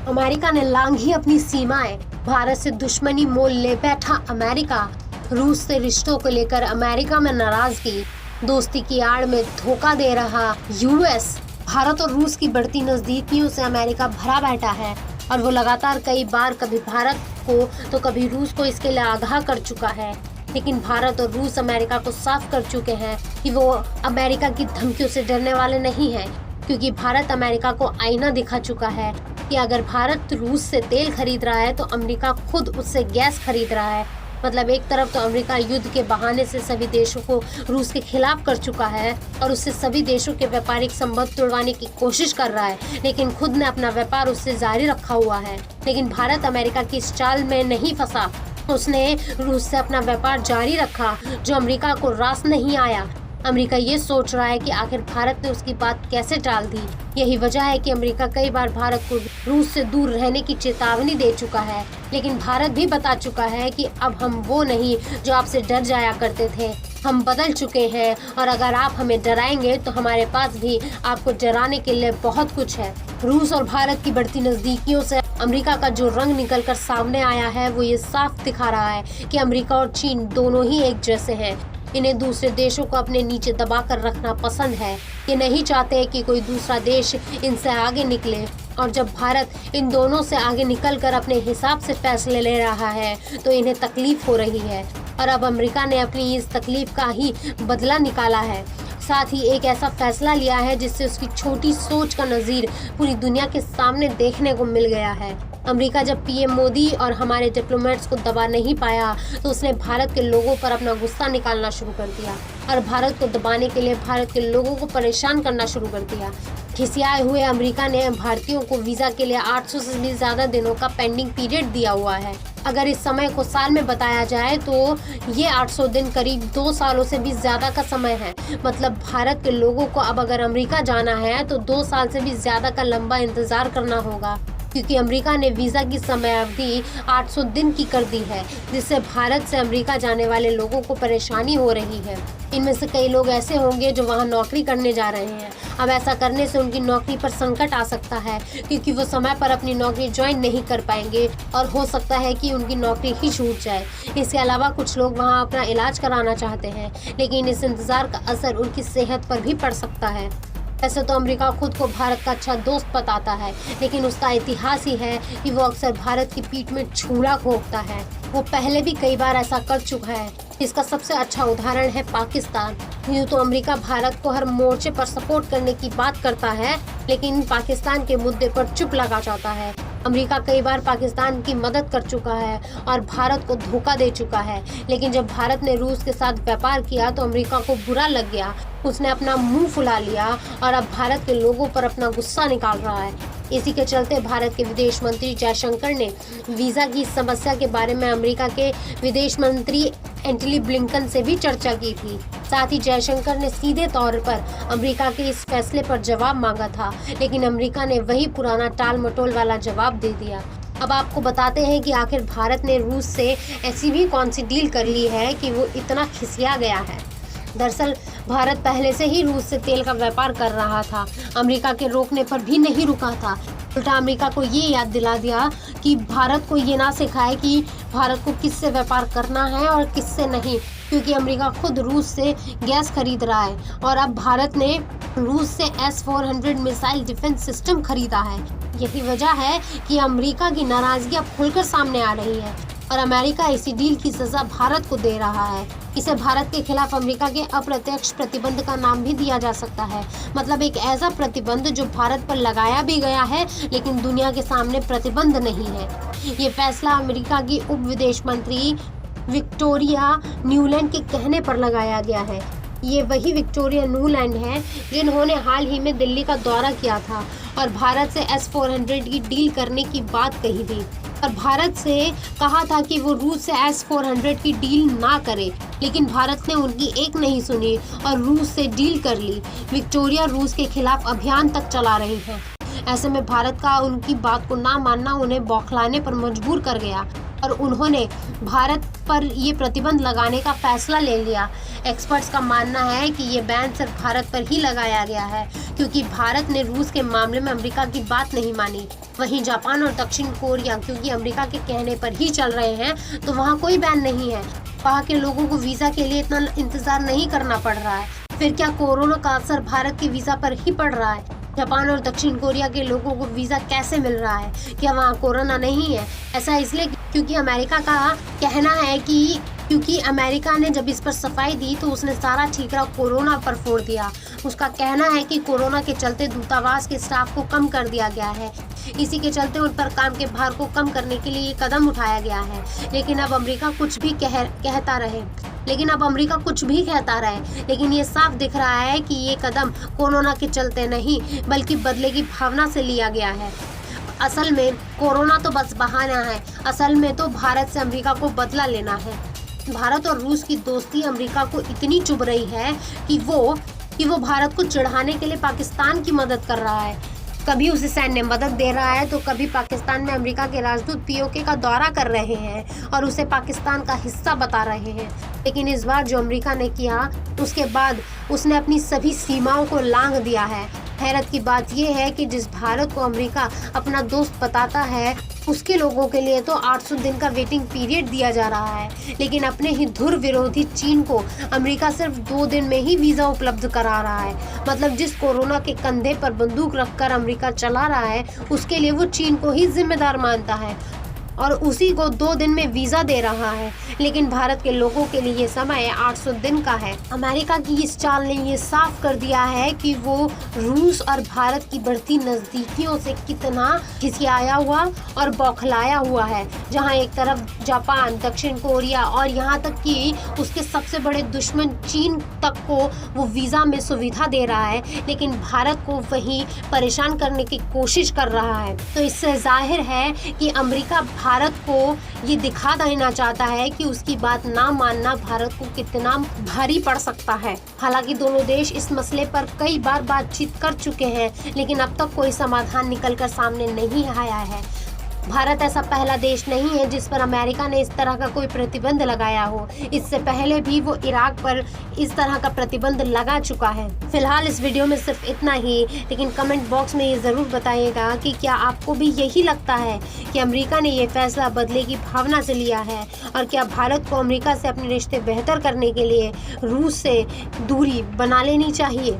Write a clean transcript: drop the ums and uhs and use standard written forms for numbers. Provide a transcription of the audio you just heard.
America ने लांघी अपनी सीमाएं, भारत से दुश्मनी मोल ले बैठा अमेरिका। रूस से रिश्तों को लेकर अमेरिका में नाराजगी, दोस्ती की आड़ में धोखा दे रहा यूएस। भारत और रूस की बढ़ती नजदीकियों से अमेरिका भरा बैठा है और वो लगातार कई बार कभी भारत को तो कभी रूस को इसके लिए आगाह कर चुका है। लेकिन भारत और रूस अमेरिका को साफ कर चुके हैं कि वो अमेरिका की धमकियों से डरने वाले नहीं हैं, क्योंकि भारत अमेरिका को आईना दिखा चुका है कि अगर भारत रूस से तेल खरीद रहा है तो अमेरिका खुद उससे गैस खरीद रहा है। मतलब एक तरफ तो अमेरिका युद्ध के बहाने से सभी देशों को रूस के खिलाफ कर चुका है और उससे सभी देशों के व्यापारिक संबंध तोड़वाने की कोशिश कर रहा है, लेकिन खुद ने अपना व्यापार उससे जारी रखा हुआ है। लेकिन भारत अमेरिका की इस चाल में नहीं फंसा, उसने रूस से अपना व्यापार जारी रखा, जो अमेरिका को रास नहीं आया। अमेरिका ये सोच रहा है कि आखिर भारत ने उसकी बात कैसे टाल दी। यही वजह है कि अमेरिका कई बार भारत को रूस से दूर रहने की चेतावनी दे चुका है, लेकिन भारत भी बता चुका है कि अब हम वो नहीं जो आपसे डर जाया करते थे, हम बदल चुके हैं और अगर आप हमें डराएंगे तो हमारे पास भी आपको डराने के लिए बहुत कुछ है। रूस और भारत की बढ़ती नजदीकियों से अमेरिका का जो रंग निकल कर सामने आया है वो ये साफ दिखा रहा है कि अमेरिका और चीन दोनों ही एक जैसे हैं। इन्हें दूसरे देशों को अपने नीचे दबा कर रखना पसंद है। ये नहीं चाहते कि कोई दूसरा देश इनसे आगे निकले, और जब भारत इन दोनों से आगे निकलकर अपने हिसाब से फैसले ले रहा है तो इन्हें तकलीफ हो रही है। और अब अमेरिका ने अपनी इस तकलीफ का ही बदला निकाला है, साथ ही एक ऐसा फैसला लिया है जिससे उसकी छोटी सोच का नज़ीर पूरी दुनिया के सामने देखने को मिल गया है। अमेरिका जब पीएम मोदी और हमारे डिप्लोमेट्स को दबा नहीं पाया तो उसने भारत के लोगों पर अपना गुस्सा निकालना शुरू कर दिया और भारत को दबाने के लिए भारत के लोगों को परेशान करना शुरू कर दिया। खिसियाए हुए अमेरिका ने भारतीयों को वीज़ा के लिए 800 से भी ज़्यादा दिनों का पेंडिंग पीरियड दिया हुआ है। अगर इस समय को साल में बताया जाए तो ये 800 दिन करीब 2 सालों से भी ज़्यादा का समय है। मतलब भारत के लोगों को अब अगर अमेरिका जाना है तो 2 साल से भी ज़्यादा का लंबा इंतज़ार करना होगा, क्योंकि अमेरिका ने वीज़ा की समय अवधि 800 दिन की कर दी है, जिससे भारत से अमेरिका जाने वाले लोगों को परेशानी हो रही है। इनमें से कई लोग ऐसे होंगे जो वहां नौकरी करने जा रहे हैं। अब ऐसा करने से उनकी नौकरी पर संकट आ सकता है, क्योंकि वो समय पर अपनी नौकरी ज्वाइन नहीं कर पाएंगे और हो सकता है कि उनकी नौकरी ही छूट जाए। इसके अलावा कुछ लोग वहां अपना इलाज कराना चाहते हैं, लेकिन इस इंतज़ार का असर उनकी सेहत पर भी पड़ सकता है। ऐसे तो अमेरिका खुद को भारत का अच्छा दोस्त बताता है, लेकिन उसका इतिहास ही है कि वो अक्सर भारत की पीठ में छुरा घोंपता है। वो पहले भी कई बार ऐसा कर चुका है। इसका सबसे अच्छा उदाहरण है पाकिस्तान। यूँ तो अमेरिका भारत को हर मोर्चे पर सपोर्ट करने की बात करता है, लेकिन पाकिस्तान के मुद्दे पर चुप लगा जाता है। अमेरिका कई बार पाकिस्तान की मदद कर चुका है और भारत को धोखा दे चुका है, लेकिन जब भारत ने रूस के साथ व्यापार किया तो अमेरिका को बुरा लग गया। उसने अपना मुंह फुला लिया और अब भारत के लोगों पर अपना गुस्सा निकाल रहा है। इसी के चलते भारत के विदेश मंत्री जयशंकर ने वीज़ा की समस्या के बारे में अमेरिका के विदेश मंत्री एंटनी ब्लिंकन से भी चर्चा की थी। साथ ही जयशंकर ने सीधे तौर पर अमेरिका के इस फैसले पर जवाब मांगा था, लेकिन अमेरिका ने वही पुराना टाल मटोल वाला जवाब दे दिया। अब आपको बताते हैं कि आखिर भारत ने रूस से ऐसी भी कौन सी डील कर ली है कि वो इतना खिसिया गया है। दरअसल भारत पहले से ही रूस से तेल का व्यापार कर रहा था, अमेरिका के रोकने पर भी नहीं रुका था। उल्टा अमेरिका को ये याद दिला दिया कि भारत को ये ना सिखाए कि भारत को किससे व्यापार करना है और किससे नहीं, क्योंकि अमेरिका खुद रूस से गैस खरीद रहा है और अब भारत ने रूस से S-400 मिसाइल डिफेंस सिस्टम खरीदा है। यही वजह है कि अमेरिका की नाराजगी अब खुलकर सामने आ रही है और अमेरिका इसी डील की सजा भारत को दे रहा है। इसे भारत के खिलाफ अमेरिका के अप्रत्यक्ष प्रतिबंध का नाम भी दिया जा सकता है। मतलब एक ऐसा प्रतिबंध जो भारत पर लगाया भी गया है, लेकिन दुनिया के सामने प्रतिबंध नहीं है। ये फैसला अमेरिका की उप विदेश मंत्री विक्टोरिया न्यूलैंड के कहने पर लगाया गया है। ये वही विक्टोरिया न्यूलैंड है जिन्होंने हाल ही में दिल्ली का दौरा किया था और भारत से S-400 की डील करने की बात कही थी और भारत से कहा था कि वो रूस से S-400 की डील ना करे, लेकिन भारत ने उनकी एक नहीं सुनी और रूस से डील कर ली। विक्टोरिया रूस के खिलाफ अभियान तक चला रही हैं। ऐसे में भारत का उनकी बात को ना मानना उन्हें बौखलाने पर मजबूर कर गया और उन्होंने भारत पर ये प्रतिबंध लगाने का फैसला ले लिया। एक्सपर्ट्स का मानना है कि ये बैन सिर्फ भारत पर ही लगाया गया है क्योंकि भारत ने रूस के मामले में अमेरिका की बात नहीं मानी। वहीं जापान और दक्षिण कोरिया क्योंकि अमेरिका के कहने पर ही चल रहे हैं, तो वहाँ कोई बैन नहीं है। वहाँ के लोगों को वीज़ा के लिए इतना इंतजार नहीं करना पड़ रहा है। फिर क्या कोरोना का असर भारत के वीज़ा पर ही पड़ रहा है? जापान और दक्षिण कोरिया के लोगों को वीज़ा कैसे मिल रहा है? क्या वहाँ कोरोना नहीं है? ऐसा इसलिए क्योंकि अमेरिका का कहना है कि क्योंकि अमेरिका ने जब इस पर सफाई दी तो उसने सारा ठीकरा कोरोना पर फोड़ दिया। उसका कहना है कि कोरोना के चलते दूतावास के स्टाफ को कम कर दिया गया है, इसी के चलते उन पर काम के भार को कम करने के लिए ये कदम उठाया गया है। लेकिन अब अमेरिका कुछ भी कहता रहे, लेकिन ये साफ दिख रहा है कि ये कदम कोरोना के चलते नहीं बल्कि बदले की भावना से लिया गया है। असल में कोरोना तो बस बहाना है, असल में तो भारत से अमेरिका को बदला लेना है। भारत और रूस की दोस्ती अमेरिका को इतनी चुभ रही है कि वो भारत को चिढ़ाने के लिए पाकिस्तान की मदद कर रहा है। कभी उसे सैन्य मदद दे रहा है तो कभी पाकिस्तान में अमेरिका के राजदूत पीओके का दौरा कर रहे हैं और उसे पाकिस्तान का हिस्सा बता रहे हैं। लेकिन इस बार जो अमेरिका ने किया उसके बाद उसने अपनी सभी सीमाओं को लांघ दिया है। हैरत की बात यह है कि जिस भारत को अमेरिका अपना दोस्त बताता है उसके लोगों के लिए तो 800 दिन का वेटिंग पीरियड दिया जा रहा है, लेकिन अपने ही धुर विरोधी चीन को अमेरिका सिर्फ 2 दिन में ही वीज़ा उपलब्ध करा रहा है। मतलब जिस कोरोना के कंधे पर बंदूक रखकर अमेरिका चला रहा है उसके लिए वो चीन को ही जिम्मेदार मानता है और उसी को 2 दिन में वीज़ा दे रहा है। लेकिन भारत के लोगों के लिए समय 800 दिन का है। अमेरिका की इस चाल ने ये साफ कर दिया है कि वो रूस और भारत की बढ़ती नज़दीकियों से कितना खिसियाया हुआ और बौखलाया हुआ है। जहां एक तरफ जापान, दक्षिण कोरिया और यहाँ तक कि उसके सबसे बड़े दुश्मन चीन तक को वो वीज़ा में सुविधा दे रहा है, लेकिन भारत को वही परेशान करने की कोशिश कर रहा है। तो इससे जाहिर है कि अमेरिका भारत को ये दिखा देना चाहता है कि उसकी बात ना मानना भारत को कितना भारी पड़ सकता है। हालांकि दोनों देश इस मसले पर कई बार बातचीत कर चुके हैं, लेकिन अब तक कोई समाधान निकलकर सामने नहीं आया है। भारत ऐसा पहला देश नहीं है जिस पर अमेरिका ने इस तरह का कोई प्रतिबंध लगाया हो। इससे पहले भी वो इराक पर इस तरह का प्रतिबंध लगा चुका है। फिलहाल इस वीडियो में सिर्फ इतना ही, लेकिन कमेंट बॉक्स में ये ज़रूर बताइएगा कि क्या आपको भी यही लगता है कि अमेरिका ने ये फैसला बदले की भावना से लिया है और क्या भारत को अमेरिका से अपने रिश्ते बेहतर करने के लिए रूस से दूरी बना लेनी चाहिए।